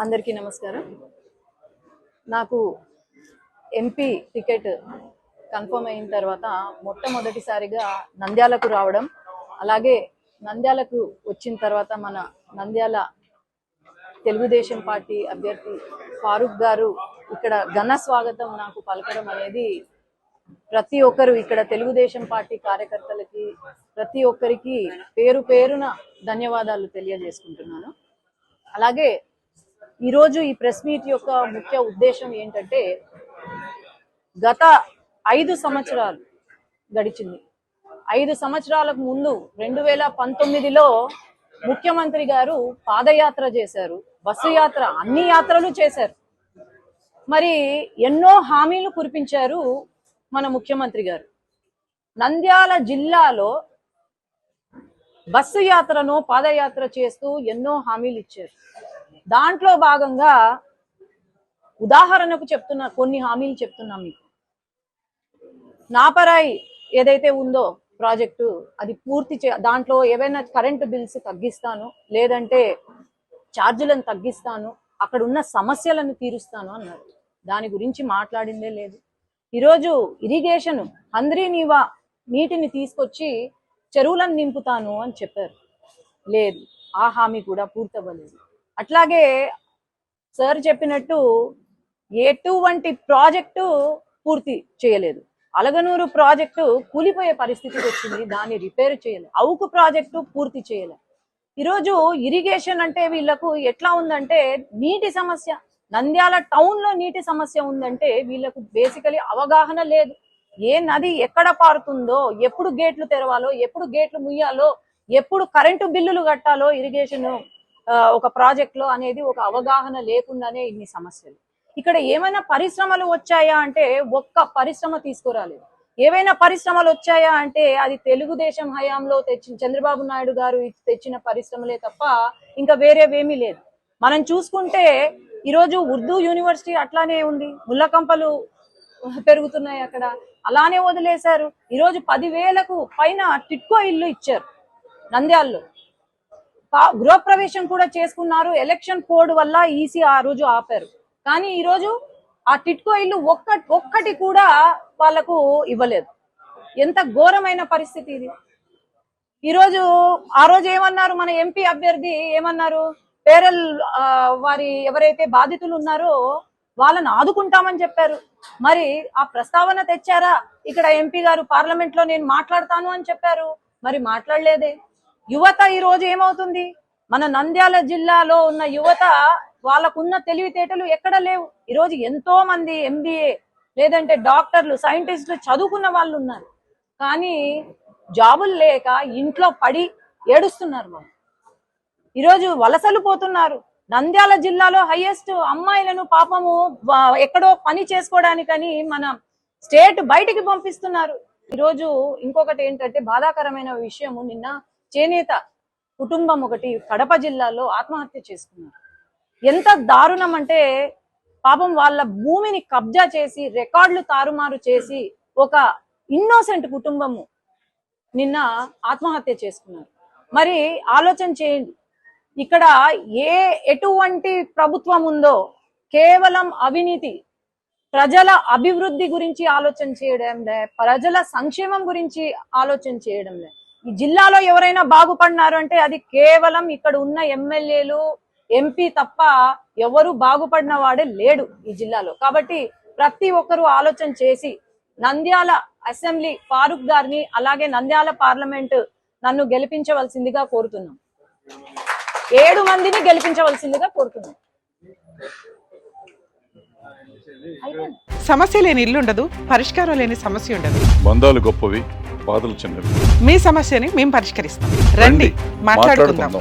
అందరికీ నమస్కారం. నాకు ఎంపీ టికెట్ కన్ఫర్మ్ అయిన తర్వాత మొట్టమొదటిసారిగా నంద్యాలకు రావడం, అలాగే నంద్యాలకు వచ్చిన తర్వాత మన నంద్యాల తెలుగుదేశం పార్టీ అభ్యర్థి ఫారూక్ గారు ఇక్కడ ఘన స్వాగతం నాకు పలకడం అనేది ప్రతి ఒక్కరు ఇక్కడ తెలుగుదేశం పార్టీ కార్యకర్తలకి ప్రతి ఒక్కరికి పేరు పేరున ధన్యవాదాలు తెలియజేసుకుంటున్నాను. అలాగే ఈరోజు ఈ ప్రెస్ మీట్ యొక్క ముఖ్య ఉద్దేశం ఏంటంటే, గత 5 సంవత్సరాలు గడిచింది. 5 సంవత్సరాలకు ముందు 2019లో ముఖ్యమంత్రి గారు పాదయాత్ర చేశారు, బస్సు యాత్ర, అన్ని యాత్రలు చేశారు. మరి ఎన్నో హామీలు కురిపించారు మన ముఖ్యమంత్రి గారు. నంద్యాల జిల్లాలో బస్సు యాత్రను పాదయాత్ర చేస్తూ ఎన్నో హామీలు ఇచ్చారు. దాంట్లో భాగంగా ఉదాహరణకు చెప్తున్నా, కొన్ని హామీలు చెప్తున్నాం మీకు. నాపరాయి ఏదైతే ఉందో ప్రాజెక్టు, అది పూర్తి దాంట్లో ఏవైనా కరెంటు బిల్స్ తగ్గిస్తాను, లేదంటే ఛార్జీలను తగ్గిస్తాను, అక్కడ ఉన్న సమస్యలను తీరుస్తాను అన్నారు. దాని గురించి మాట్లాడిందే లేదు. ఈరోజు ఇరిగేషన్ హంద్రీనీవా నీటిని తీసుకొచ్చి చెరువులను నింపుతాను అని చెప్పారు. లేదు, ఆ హామీ కూడా పూర్తవ్వలేదు. అట్లాగే సార్ చెప్పినట్టు ఎటువంటి ప్రాజెక్టు పూర్తి చేయలేదు. అలగనూరు ప్రాజెక్టు కూలిపోయే పరిస్థితికి వచ్చింది, దాన్ని రిపేర్ చేయలేదు. అవుకు ప్రాజెక్టు పూర్తి చేయలేదు. ఈరోజు ఇరిగేషన్ అంటే వీళ్ళకు ఎట్లా ఉందంటే, నీటి సమస్య, నంద్యాల టౌన్ లో నీటి సమస్య ఉందంటే వీళ్ళకు బేసికలీ అవగాహన లేదు. ఏ నది ఎక్కడ పారుతుందో, ఎప్పుడు గేట్లు తెరవాలో, ఎప్పుడు గేట్లు ముయ్యాలో, ఎప్పుడు కరెంటు బిల్లులు కట్టాలో ఇరిగేషన్ ఒక ప్రాజెక్ట్ లో అనేది ఒక అవగాహన లేకుండానే ఇన్ని సమస్యలు. ఇక్కడ ఏమైనా పరిశ్రమలు వచ్చాయా అంటే ఒక్క పరిశ్రమ తీసుకురాలేదు. ఏవైనా పరిశ్రమలు వచ్చాయా అంటే అది తెలుగుదేశం హయాంలో తెచ్చిన, చంద్రబాబు నాయుడు గారు తెచ్చిన పరిశ్రమలే తప్ప ఇంకా వేరేవేమీ లేదు. మనం చూసుకుంటే ఈరోజు ఉర్దూ యూనివర్సిటీ అట్లానే ఉంది, ముళ్ళకంపలు పెరుగుతున్నాయి అక్కడ, అలానే వదిలేశారు. ఈరోజు 10,000కు పైన టిట్కో ఇల్లు ఇచ్చారు నంద్యాలలో. గృహప్రవేశం కూడా చేసుకున్నారు. ఎలక్షన్ కోడ్ వల్ల ఈసీ ఆ రోజు ఆపారు. కానీ ఈరోజు ఆ టిట్కో ఇల్లు ఒక్కటి కూడా వాళ్లకు ఇవ్వలేదు. ఎంత ఘోరమైన పరిస్థితి ఇది. ఈరోజు ఆ రోజు ఏమన్నారు, మన ఎంపీ అభ్యర్థి ఏమన్నారు, పేరల్ వారి ఎవరైతే బాధితులు ఉన్నారో వాళ్ళని ఆదుకుంటామని చెప్పారు. మరి ఆ ప్రస్తావన తెచ్చారా? ఇక్కడ ఎంపీ గారు పార్లమెంట్ లో నేను మాట్లాడతాను అని చెప్పారు, మరి మాట్లాడలేదే. యువత ఈ రోజు ఏమవుతుంది, మన నంద్యాల జిల్లాలో ఉన్న యువత వాళ్ళకున్న తెలివితేటలు ఎక్కడ లేవు. ఈరోజు ఎంతో మంది ఎంబీఏ లేదంటే డాక్టర్లు, సైంటిస్టులు చదువుకున్న వాళ్ళు ఉన్నారు, కానీ జాబులు లేక ఇంట్లో పడి ఏడుస్తున్నారు. వాళ్ళు ఈరోజు వలసలు పోతున్నారు. నంద్యాల జిల్లాలో హైయెస్ట్ అమ్మాయిలను పాపము ఎక్కడో పని చేసుకోవడానికని మన స్టేట్ బయటికి పంపిస్తున్నారు. ఈరోజు ఇంకొకటి ఏంటంటే బాధాకరమైన విషయము, నిన్న చేనేత కుటుంబం ఒకటి కడప జిల్లాలో ఆత్మహత్య చేసుకున్నారు. ఎంత దారుణం అంటే, పాపం వాళ్ళ భూమిని కబ్జా చేసి రికార్డులు తారుమారు చేసి ఒక ఇన్నోసెంట్ కుటుంబము నిన్న ఆత్మహత్య చేసుకున్నారు. మరి ఆలోచన చేయండి, ఇక్కడ ఎటువంటి ప్రభుత్వం ఉందో కేవలం అవినీతి, ప్రజల అభివృద్ధి గురించి ఆలోచన చేయడం లే, ప్రజల సంక్షేమం గురించి ఆలోచన చేయడం లే. ఈ జిల్లాలో ఎవరైనా బాగుపడినారు అంటే అది కేవలం ఇక్కడ ఉన్న ఎమ్మెల్యేలు, ఎంపీ తప్ప ఎవరు బాగుపడిన వాడే లేడు ఈ జిల్లాలో. కాబట్టి ప్రతి ఒక్కరూ ఆలోచన చేసి నంద్యాల అసెంబ్లీ ఫారూక్ గారిని, అలాగే నంద్యాల పార్లమెంట్ నన్ను గెలిపించవలసిందిగా కోరుతున్నాం. 7 మందిని గెలిపించవలసిందిగా కోరుతున్నాం. సమస్య లేని ఇల్లు ఉండదు, పరిష్కారం లేని సమస్య ఉండదు. బంధాలు గొప్పవి, బాధలు చిన్నవి. మీ సమస్యని మేము పరిష్కరిస్తాం. రండి, మాట్లాడుకుందాం.